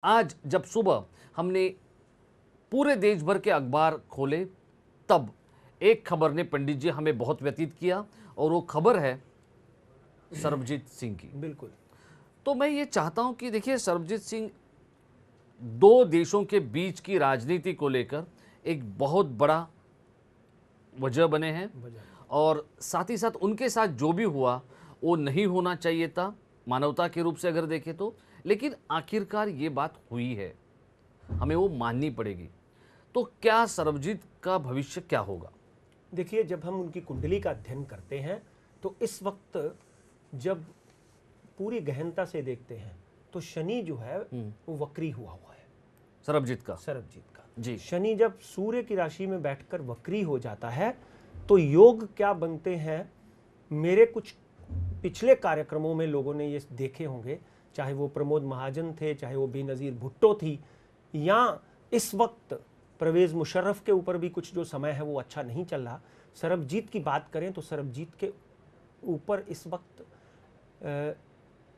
आज जब सुबह हमने पूरे देश भर के अखबार खोले, तब एक खबर ने पंडित जी हमें बहुत व्यतीत किया और वो खबर है सरबजीत सिंह की। बिल्कुल। तो मैं ये चाहता हूं कि देखिए, सरबजीत सिंह दो देशों के बीच की राजनीति को लेकर एक बहुत बड़ा वजह बने हैं और साथ ही साथ उनके साथ जो भी हुआ वो नहीं होना चाहिए था मानवता के रूप से अगर देखें तो, लेकिन आखिरकार ये बात हुई है, हमें वो माननी पड़ेगी। तो क्या सरबजीत का भविष्य क्या होगा? देखिए, जब हम उनकी कुंडली का अध्ययन करते हैं तो इस वक्त जब पूरी गहनता से देखते हैं तो शनि जो है वो वक्री हुआ है। सरबजीत का जी, शनि जब सूर्य की राशि में बैठकर वक्री हो जाता है तो योग क्या बनते हैं। मेरे कुछ पिछले कार्यक्रमों में लोगों ने ये देखे होंगे, चाहे वो प्रमोद महाजन थे, चाहे वो बेनज़ीर भुट्टो थी, या इस वक्त परवेज़ मुशर्रफ के ऊपर भी कुछ जो समय है वो अच्छा नहीं चल रहा। सरबजीत की बात करें तो सरबजीत के ऊपर इस वक्त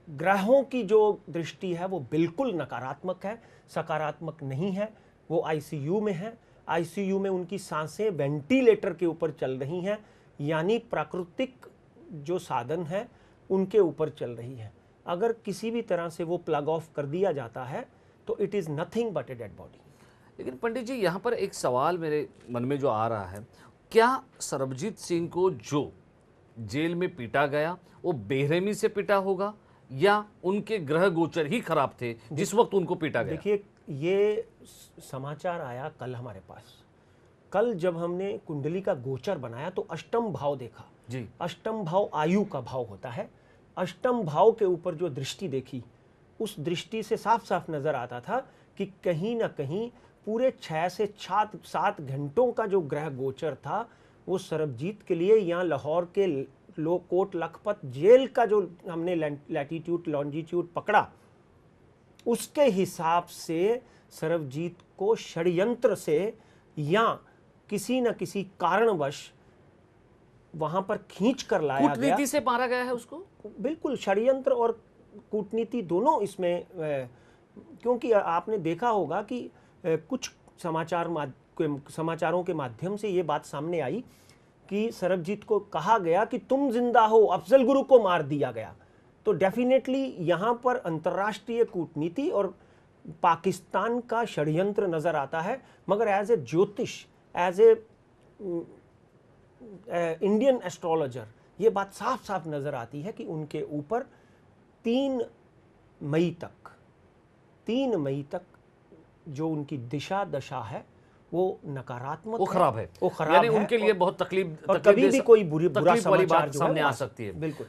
ग्रहों की जो दृष्टि है वो बिल्कुल नकारात्मक है, सकारात्मक नहीं है। वो आईसीयू में है। आईसीयू में उनकी सांसें वेंटिलेटर के ऊपर चल रही हैं, यानी प्राकृतिक जो साधन है उनके ऊपर चल रही है। अगर किसी भी तरह से वो प्लग ऑफ कर दिया जाता है तो it is nothing but a dead body. लेकिन पंडित जी, यहाँ पर एक सवाल मेरे मन में जो आ रहा है, क्या सरबजीत सिंह को जो जेल में पीटा गया वो बेरहमी से पीटा होगा या उनके ग्रह गोचर ही खराब थे जिस वक्त उनको पीटा गया? देखिए, ये समाचार आया कल हमारे पास। कल जब हमने कुंडली का गोचर बनाया तो अष्टम भाव देखा जी। अष्टम भाव आयु का भाव होता है। अष्टम भाव के ऊपर जो दृष्टि देखी, उस दृष्टि से साफ साफ नजर आता था कि कहीं ना कहीं पूरे 6 से 7 घंटों का जो ग्रह गोचर था वो सरबजीत के लिए, यहाँ लाहौर के कोट लखपत जेल का जो हमने लैटीट्यूड लॉन्जिट्यूड पकड़ा, उसके हिसाब से सरबजीत को षड्यंत्र से या किसी न किसी कारणवश वहां पर खींच कर लाया गया। कूटनीति से मारा गया है उसको? बिल्कुल, षड्यंत्र और कूटनीति दोनों इसमें, क्योंकि आपने देखा होगा कि कुछ समाचारों के माध्यम से ये बात सामने आई कि सरबजीत को कहा गया कि तुम जिंदा हो, अफजल गुरु को मार दिया गया। तो डेफिनेटली यहाँ पर अंतर्राष्ट्रीय कूटनीति और पाकिस्तान का षड्यंत्र नजर आता है। मगर एज ए ज्योतिष, एज ए इंडियन एस्ट्रोलॉजर, ये बात साफ साफ नजर आती है कि उनके ऊपर 3 मई तक जो उनकी दिशा दशा है वो नकारात्मक, वो खराब है, वो खराब यानी है। उनके लिए बहुत तकलीफ और कभी भी कोई बुरा वाली समाचार बात जो सामने है आ सकती है। बिल्कुल।